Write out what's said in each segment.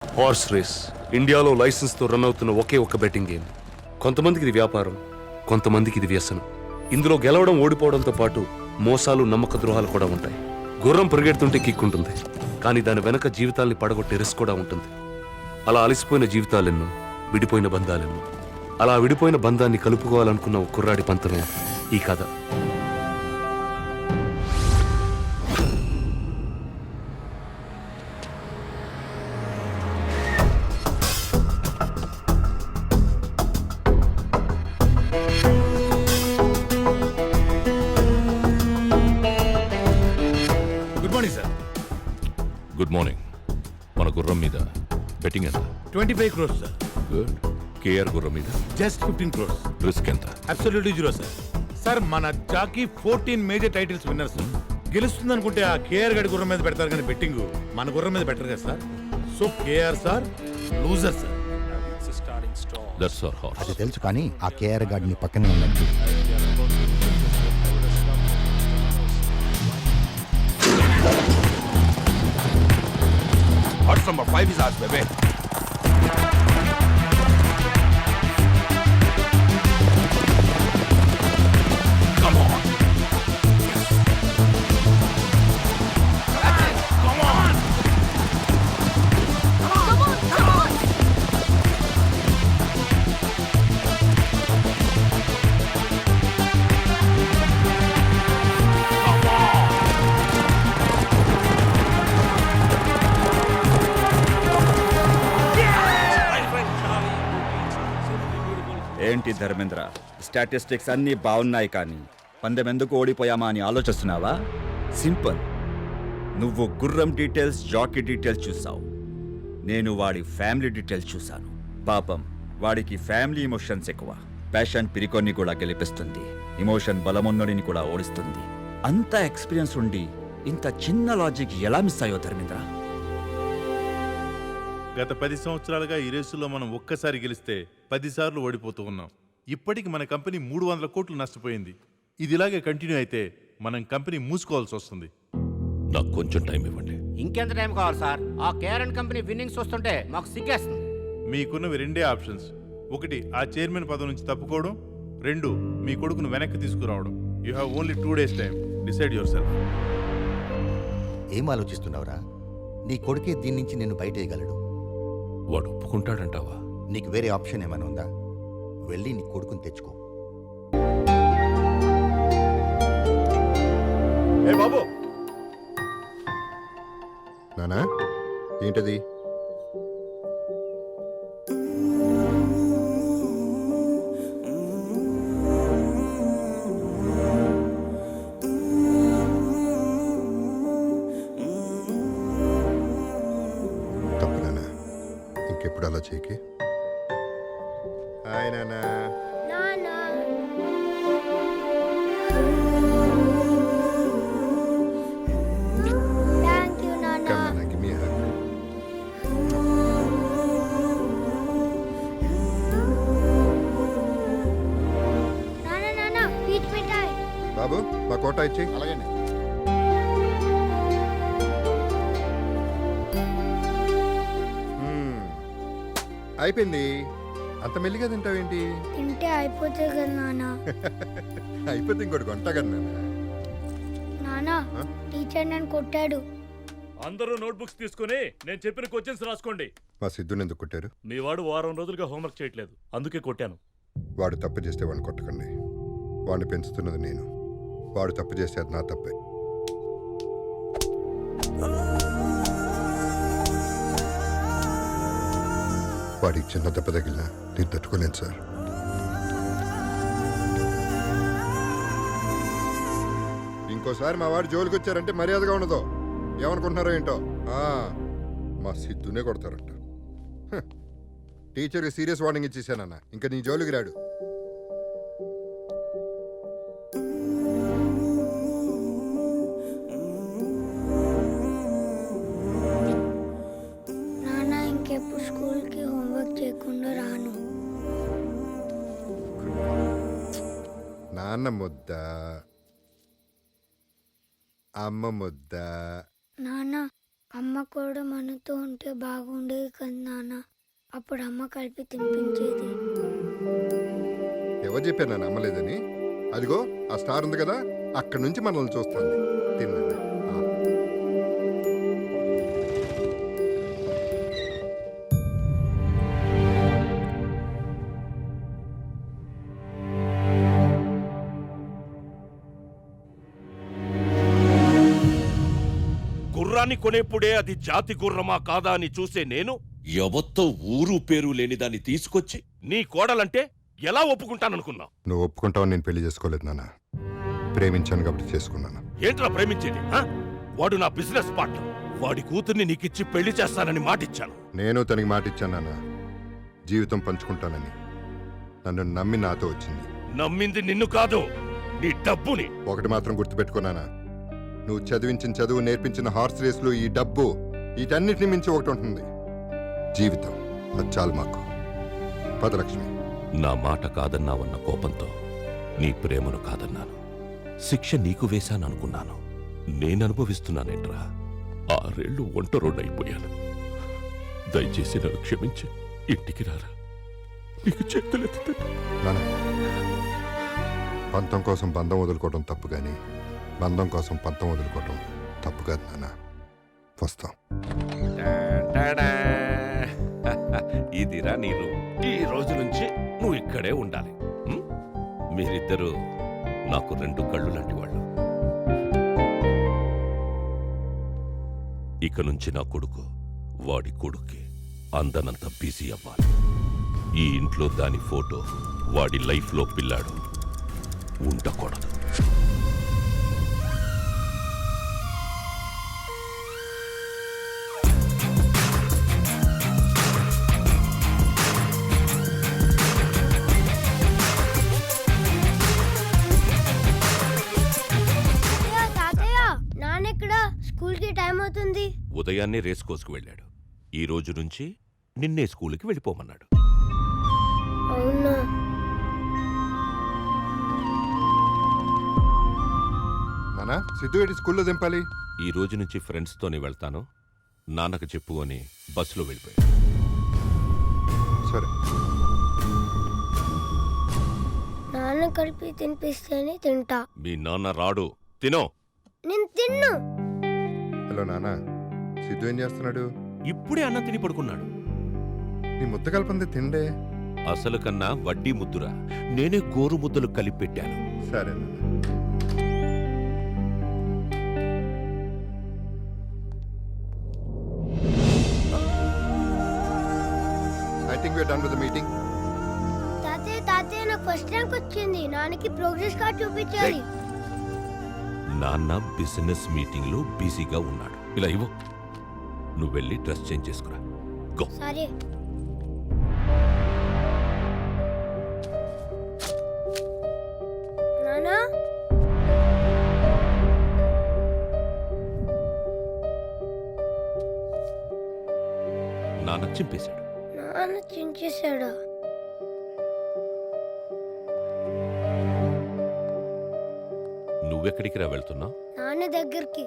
Horse race ఇండియాలో లైసెన్స్తో run అవుతున్న ఒకే ఒక్క బెట్టింగ్ గేమ్. కొంతమందికి ఇది వ్యాపారం, కొంతమందికి ఇది వ్యసనం. ఇందులో గెలవడం ఓడిపోవడంతో పాటు మోసాలు, నమ్మక ద్రోహాలు కూడా ఉంటాయి. గుర్రం పరిగెడుతుంటే కిక్కుంటుంది, కానీ దాని వెనక జీవితాల్ని పడగొట్టే రిస్క్ కూడా ఉంటుంది. అలా అలసిపోయిన జీవితాలెన్నో, విడిపోయిన బంధాలెన్నో. అలా విడిపోయిన బంధాన్ని కలుపుకోవాలనుకున్న ఒక కుర్రాడి పంతమే ఈ కథ. Good morning. మన గుర్రం మీద బెట్టింగ్ ఎంత? 25 crores సార్. గుడ్. కేఆర్ గుర్రం మీద జస్ట్ 15 crores. రిస్క్ ఎంత? Absolutely zero sir. సార్ మన jockey 14 major titles winner sir. గెలుస్తుంది అనుకుంటే ఆ కేఆర్ గడి గుర్రం మీద పెడతారు కానీ బెట్టింగ్ మన గుర్రం మీద పెట్టరు కదా sir. So KR sir loser sir. That's our horse. అది తెలుసు కానీ ఆ కేఆర్ గార్డ్ని పక్కనే ఉన్నట్టు. Horse number 5 is ours, baby. Come on. Come on. ఏంటి ధర్మేంద్ర, స్టాటిస్టిక్స్ అన్నీ బాగున్నాయి కానీ పందెం ఎందుకు ఓడిపోయామా అని ఆలోచిస్తున్నావా? సింపుల్. నువ్వు గుర్రం డీటెయిల్స్, జాకీ డీటెయిల్స్ చూసావు. నేను వాడి ఫ్యామిలీ డీటెయిల్స్ చూశాను. పాపం వాడికి ఫ్యామిలీ ఎమోషన్స్ ఎక్కువ. ప్యాషన్ పిరికొన్ని కూడా గెలిపిస్తుంది, ఎమోషన్ బలమున్నడిని కూడా ఓడిస్తుంది. అంత ఎక్స్పీరియన్స్ ఉండి ఇంత చిన్న లాజిక్ ఎలా మిస్ అయ్యో ధర్మేంద్ర? గత 10 సంవత్సరాలుగా ఈ రేసులో మనం ఒక్కసారి గెలిస్తే 10 సార్లు ఓడిపోతూ ఉన్నాం. ఇప్పటికి మన కంపెనీ 300 కోట్లు నష్టపోయింది. ఇది ఇలాగే కంటిన్యూ అయితే మనం కంపెనీ మూసుకోవాల్సి వస్తుంది. నాకు కొంచెం టైం ఇవ్వండి. ఇంకెంత టైం కావాలి సార్? ఆ కేఆర్ఎన్ కంపెనీ విన్నింగ్స్ వస్తుంటే మాకు సిగ్గేస్తుంది. మీకున్నవి రెండే ఆప్షన్స్. ఒకటి ఆ చైర్మన్ పదవి నుంచి తప్పుకోవడం, 2 మీ కొడుకును వెనక్కి తీసుకురావడం. You have only 2 days time. Decide your self. ఏం ఆలోచిస్తున్నావురా? నీ కొడుకే దీని నుంచి నిన్ను బయటేయగలడు. వాడు ఒప్పుకుంటాడంటావా? నీకు వేరే ఆప్షన్ ఏమైనా ఉందా? వెళ్ళి నీ కొడుకుని తెచ్చుకో. ఏ బాబు, నానా ఏంటది? తప్పు నానా, ఇంకెప్పుడు అలా చేయకి. హాయ్ నానా. Thank you, Nana. Come, Nana, give me a hug. Nana, peach మిఠాయి. బాబు మా కోట ఇచ్చి. అలాగే అయిపోయింది. అంత మెల్లిగా తింటావేంటి? తింటే అయిపోతుంది కదా నాన్న. అయిపోతే ఇంకోటి కొంట కదా నాన్న. నాన్న, టీచర్ నన్ను కొట్టాడు. అందరూ నోట్బుక్స్ తీసుకుని నేను చెప్పిన క్వశ్చన్స్ రాసుకోండి. మా సిద్ధుని ఎందుకు కొట్టారు? మీ వాడు వారం రోజులుగా హోంవర్క్ చేయట్లేదు, అందుకే కొట్టాను. వాడు తప్పు చేస్తే వాడిని కొట్టకండి. వాడిని పెంచుతున్నది నేను. వాడు తప్పు చేస్తే అది నా తప్పే. వాడికి చిన్న దెబ్బ తగిలినా నేను తట్టుకోలేను సార్. ఇంకోసారి మా వాడు జోలికి వచ్చారంటే మర్యాదగా ఉండదు. ఏమనుకుంటున్నారో ఏంటో. మా సిద్ధునే కొడతారంట. టీచర్కి సీరియస్ వార్నింగ్ ఇచ్చేసానన్న. ఇంకా నీ జోలికి రాడు. నాన్న, ఇంకెప్పుడు స్కూల్కి హోంవర్క్ చేయకుండా రాను. నాన్న ముద్ద, అమ్మ ముద్ద. నాన్న, అమ్మ కూడా మనతో ఉంటే బాగుండేది కదా నాన్న. అప్పుడు అమ్మ కలిపి తినిపించేది. ఎవరు చెప్పారు నన్ను నమ్మలేదని? అదిగో ఆ స్టార్ ఉంది కదా, అక్కడి నుంచి మనల్ని చూస్తుంది. తిన్నాను. గుర్రాన్ని కొనేప్పుడే అది జాతి గుర్రమా కాదా అని చూసే నేను ఎవత్తో ఊరు పేరు లేని దాన్ని తీసుకొచ్చి నీ కోడలంటే ఎలా ఒప్పుకుంటాననుకున్నావు? నువ్వు ఒప్పుకుంటావని నేను పెళ్లి చేసుకోలేదు నాన్న. ప్రేమించాను కాబట్టి చేసుకున్నాను. ఏంట్రా ప్రేమించేది? వాడు నా బిజినెస్ పార్ట్నర్. వాడి కూతుర్ని నీకిచ్చి పెళ్లి చేస్తానని మాటిచ్చాను. నేను తనకి మాట ఇచ్చాను నాన్న, జీవితం పంచుకుంటానని. నన్ను నమ్మి నాతో వచ్చింది. నమ్మింది నిన్ను కాదు, నీ డబ్బుని. ఒకటి మాత్రం గుర్తుపెట్టుకున్నానా, నువ్వు చదివించిన చదువు, నేర్పించిన హార్స్ రేసులు, ఈ డబ్బు, వీటన్నిటిని మించి ఒకటి ఉంటుంది, జీవితం. అది చాలు మాకు. పదలక్ష్మి. నా మాట కాదన్నావన్న కోపంతో నీ ప్రేమను కాదన్నాను. శిక్ష నీకు వేశాననుకున్నాను. నేననుభవిస్తున్నానేంట్రా? 6 ఏళ్ళు ఒంటరోడైపోయాను. దయచేసి నన్ను క్షమించి ఇంటికి రారా. నీకు చేతులెత్తుతాను. నాన్న, పంతం కోసం బంధం వదులుకోవడం తప్పు, కానీ బంధం కోసం పంతం వదులుకోవడం తప్పు కాదు నాన్న. వస్తాం. ఇదిరా నీరు. ఈ రోజు నుంచి నువ్వు ఇక్కడే ఉండాలి. మీరిద్దరూ నాకు 2 కళ్ళు లాంటి వాళ్ళు. ఇక నుంచి నా కొడుకు వాడి కొడుక్కి అందనంత బిజీ అవ్వాలి. ఈ ఇంట్లో దాని ఫోటో, వాడి లైఫ్లో పిల్లాడు ఉండకూడదు. తాతయ్య, నాన్నెక్కడ? స్కూల్ కి టైం అవుతుంది. ఉదయాన్నే రేస్ కోసుకు వెళ్ళాడు. ఈ రోజు నుంచి నిన్నే స్కూల్కి వెళ్ళిపోమన్నాడు. అవునా? నాన్న, సిద్ధు ఏడి స్కూల్లో దింపాలి? ఈ రోజు నుంచి ఫ్రెండ్స్తోనే వెళ్తాను, నాన్నకు చెప్పు అని బస్సులో వెళ్ళిపోయాడు. సరే. నాన్న కలిపి తినిపిస్తేనే తింటా. మీ నాన్న రాడు, తినో. నేను తిన్ను. హలో నాన్న, సిద్ధు ఏం చేస్తున్నాడు? ఇప్పుడే అన్నం తిని పడుకున్నాడు. నీ ముద్ద కలపంది తిండే. అసలు కన్నా వడ్డీ ముద్దురా. నేనే గోరు ముద్దలు కలిపి పెట్టాను. సరే నాన్న. I think we're done with the meeting. తాతయ్య నాకు ఫస్ట్ ర్యాంక్ వచ్చింది. నాన్నకి ప్రోగ్రెస్ కార్డ్ చూపించాలి. నాన్న బిజినెస్ మీటింగ్ లో బిజీగా ఉన్నాడు. ఇలా ఇవ్వు, నువ్వు వెళ్ళి డ్రెస్ చేంజ్ చేసుకురా. గో. సరే. నానా, నాన్న చింపేశాడు. నాన్న చించేశాడా? నువ్వెక్కడికి రా వెళ్తున్నావు? నాన్న దగ్గరికి.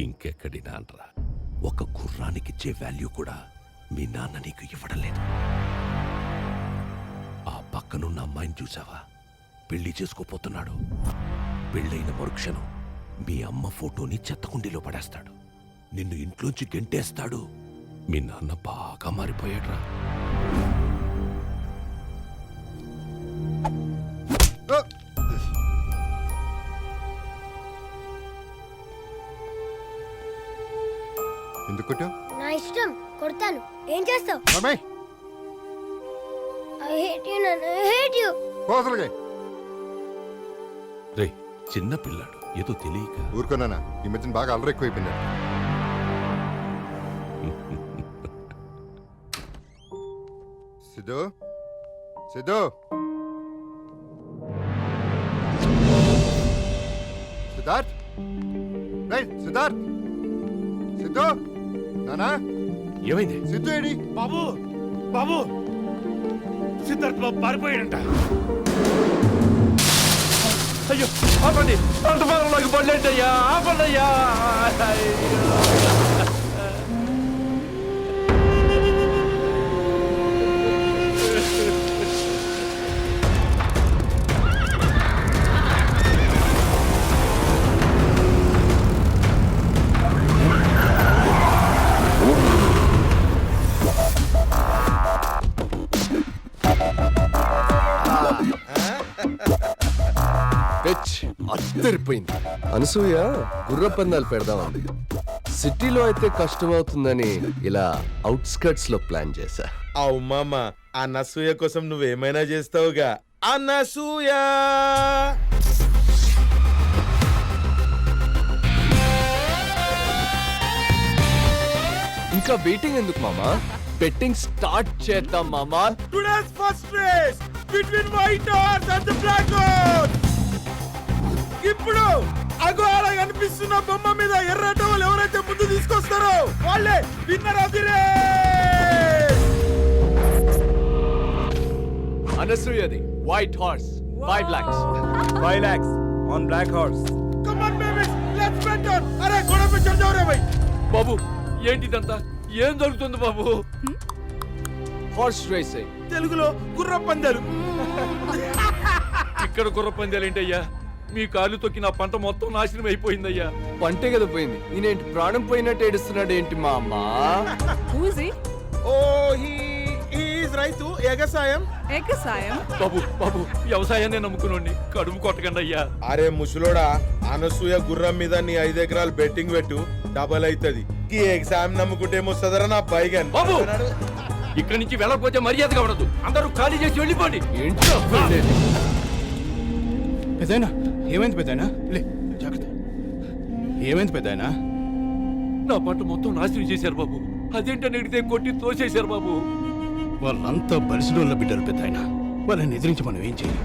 ఇంకెక్కడి నాన్నరా? ఒక గుర్రానికిచ్చే వాల్యూ కూడా మీ నాన్న నీకు ఇవ్వడం లేదు. ఆ పక్కనున్న అమ్మాయిని చూసావా? పెళ్లి చేసుకోపోతున్నాడు. పెళ్ళైన మరుక్షణం మీ అమ్మ ఫోటోని చెత్తకుండీలో పడేస్తాడు. నిన్ను ఇంట్లోంచి గెంటేస్తాడు. మీ నాన్న బాగా మారిపోయాడురా. ఎందుకు కొట్టావు? నా ఇష్టం, కొడతాను. ఏం చేస్తావు? అమ్మాయి ఐ హేట్ యు నాన్న, ఐ హేట్ యు. పోసలుగా రే, చిన్న పిల్లాడు, ఏదో తెలియక. ఊరుకోనానా, ఈ మధ్యన బాగా అల్లరి ఎక్కువైపోయింది. సిద్ధు, సిద్ధు, సిద్ధార్థ్, రైట్ సిద్ధార్థ్, సిద్ధు, నానా, ఏమైంది? సిద్ధు ఏడి? బాబు, బాబు, సిద్ధార్థ్ బాబు పారిపోయాడంట. అయ్యో ఆపండి పంట పొలంలోకి పడలేంటయ్యా ఆపండయ్యా అద్దరిపోయింది. అనసూయ గుర్ర పందాలు పెడదామంది. సిటీలో అయితే కష్టం అవుతుందని ఇలా అవుట్స్కర్ట్స్ లో ప్లాన్ చేశా. అవు మామ అనసూయ కోసం నువ్వేమైనా చేస్తావుగా. అనసూయ ఇంకా వెయిటింగ్ ఎందుకు మామా? బెట్టింగ్ స్టార్ట్ చేద్దాం మామా. Today's first race between white horse and the black horse. ఇప్పుడు అగో అలా కనిపిస్తున్న బొమ్మ మీద ఎర్ర టవల్ ఎవరైతే ముందు తీసుకొస్తారో వాళ్ళే విన్నర్ ఆఫ్ ది రేస్. అనసూయది white horse 5 lakhs. 5 lakhs on black horse. Come on babies let's bet on. అరే గోడ पे चढ़ जाओ रे भाई. బాబు ఏంటిదంతా ఏం జరుగుతుంది బాబు? Horse racing. తెలుగులో గుర్ర పందాలు. ఇక్కడ గుర్ర పందాలు ఏంటయ్యా? మీ కాలు తొక్కి నా పంట మొత్తం నాశనం అయిపోయిందయ్యా. పంటే కదా పోయింది. నేనేంటి ప్రాణం పోయినట్టు ఏడుస్తున్నాడు ఏంటి మా అమ్మ? ఓ హీ ఈజ్ రైతు ఎగసాయం. బాబు బాబు వ్యవసాయాన్ని నమ్ముకునండి కడుపు కొట్టకండి అయ్యా. అరే ముసలోడా అనసూయ గుర్రం మీద నీ 5 ఎకరాలు బెట్టింగ్ పెట్టు డబల్ అవుతుంది. ఈ ఎగ్జామ్ నమ్ముకుంటే ఏమొస్తుందరా నా పైగా. బాబు ఇక్కడి నుంచి వెళ్ళకపోతే మర్యాదగా ఉండదు. అందరూ ఖాళీ చేసి వెళ్ళిపోండి. ఏంటో వెళ్ళేది. పెద్దయినా ఏమైంది? పెద్దయినా లే జాగ్రత్త. ఏమైంది పెద్దయినా? నా పంట మొత్తం నాశనం చేశారు బాబు. అదేంటని అడిగితే కొట్టి తోసేశారు బాబు. వాళ్ళంతా బలిసిడోళ్ళ బిడ్డలు పెద్దయినా. వాళ్ళని ఎదిరించి మనం ఏం చేయాలి?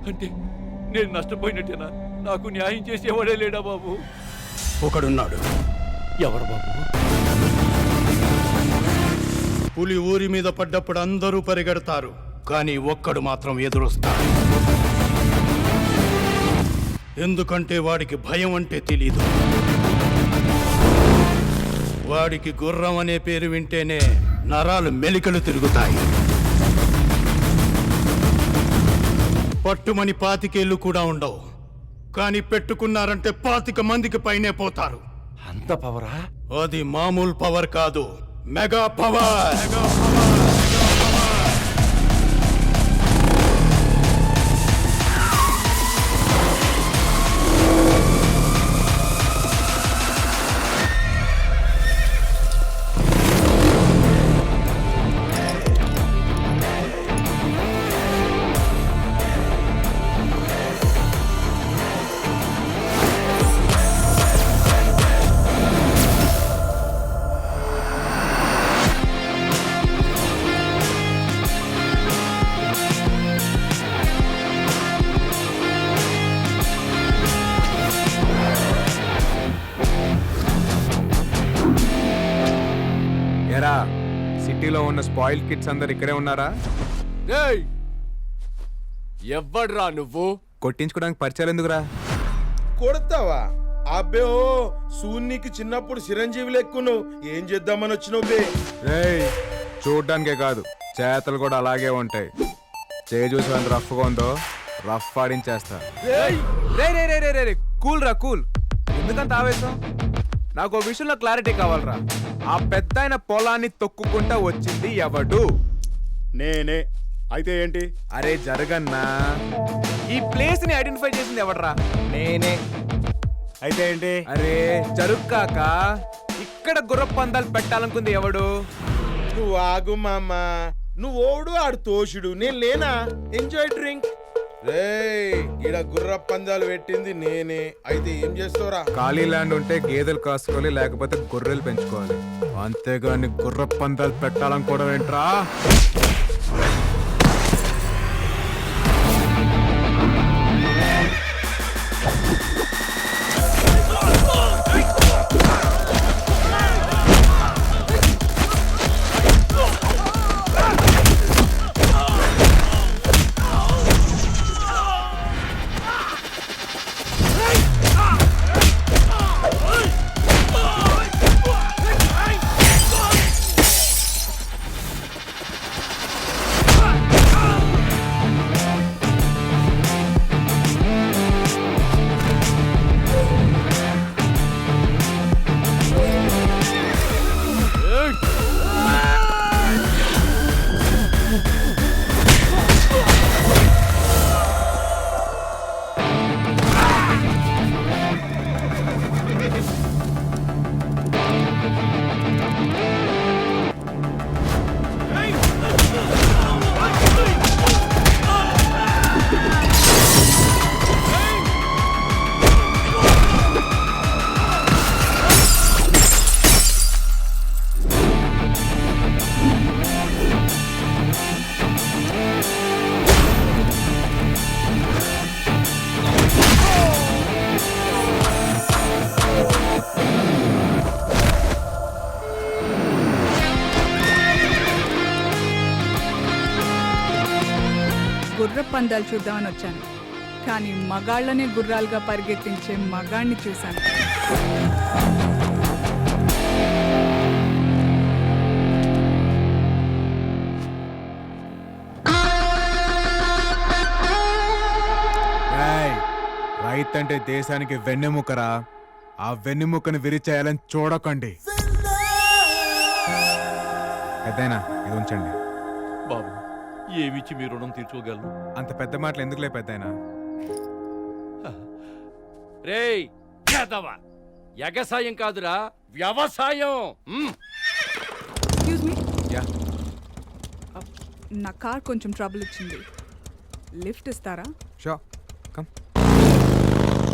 అంటే నేను నష్టపోయినట్టేనా? నాకు న్యాయం చేసేవాడే లేడా బాబు? ఒకడున్నాడు. ఎవరు బాబు? పులి ఊరి మీద పడ్డప్పుడు అందరూ పరిగెడతారు, కానీ ఒక్కడు మాత్రం ఎదురొస్తాడు. ఎందుకంటే వాడికి భయం అంటే తెలీదు. వాడికి గుర్రం అనే పేరు వింటేనే నరాలు మెలికలు తిరుగుతాయి. పట్టుమని 25 ఏళ్ళు కూడా ఉండవు, కానీ పెట్టుకున్నారంటే 25 మందికి పైనే పోతారు. అంత పవరా? అది మామూలు పవర్ కాదు, మెగా పవర్. ఎరా సిటీలో ఉన్న స్పాయిల్ కిడ్స్ అందరు ఇక్కడే ఉన్నారా? ఎవ్వడ్రా నువ్వు? కొట్టించుకోవడానికి పరిచయాలు ఎందుకురా? కొడతావా? అబ్బే ఓ సూన్నికి చిన్నప్పుడు చిరంజీవి లెక్కును. ఏం చేద్దామని వచ్చినావు బే? రేయ్ చూడ్డానికే కాదు చేతలు కూడా అలాగే ఉంటాయి. చేయి చూసి ఎంత రఫ్గా ఉందో రఫ్ ఆడించేస్తా. రే రే రే రే రే కూల్ రా కూల్. ఎందుకంత ఆవేశం? నాకు ఓ విషయంలో క్లారిటీ కావాలరా. ఆ పెద్దాయన పొలాన్ని తొక్కుకుంటా వచ్చింది ఎవడు? నేనే. అయితే ఏంటి? అరే జరగన్నా, ఈ ప్లేస్ ని ఐడెంటిఫై చేసింది ఎవడరా? నేనే. అయితే ఏంటి? అరే జరుక్కాక ఇక్కడ గుర్ర పందాలు పెట్టాలనుకుంది ఎవడు? నువ్వు ఆగు మామ. నువ్వు ఓడు ఆడు తోషుడు, నేను లేనా? Enjoy drink. రేయ్ ఈడ గుర్ర పందాలు పెట్టింది నేనే. అయితే ఏం చేస్తావురా? ఖాళీ ల్యాండ్ ఉంటే గేదెలు కాసుకోవాలి, లేకపోతే గొర్రెలు పెంచుకోవాలి. అంతేగాని గుర్ర పందాలు పెట్టాలనుకోవడం ఏంట్రా? పందాలు చూద్దామని వచ్చాను, కానీ మగాళ్ళనే గుర్రాలుగా పరిగెత్తించే మగాణ్ణి చూశాను. రైతు అంటే దేశానికి వెన్నెముకరా. ఆ వెన్నెముకను విరిచేయాలని చూడకండి. పెద్దయినా ఇది ఉంచండి. బాబు, ఏమిచ్చి మీ రుణం తీర్చుకోగలను? అంత పెద్ద మాటలు ఎందుకులే పెద్దయినా. రేయ్ యాదవ, ఎగసాయం కాదురా వ్యవసాయం. ఎక్స్క్యూజ్ మీ, యా నా కార్ కొంచెం ట్రబుల్ ఇచ్చింది, లిఫ్ట్ ఇస్తారా? Show come.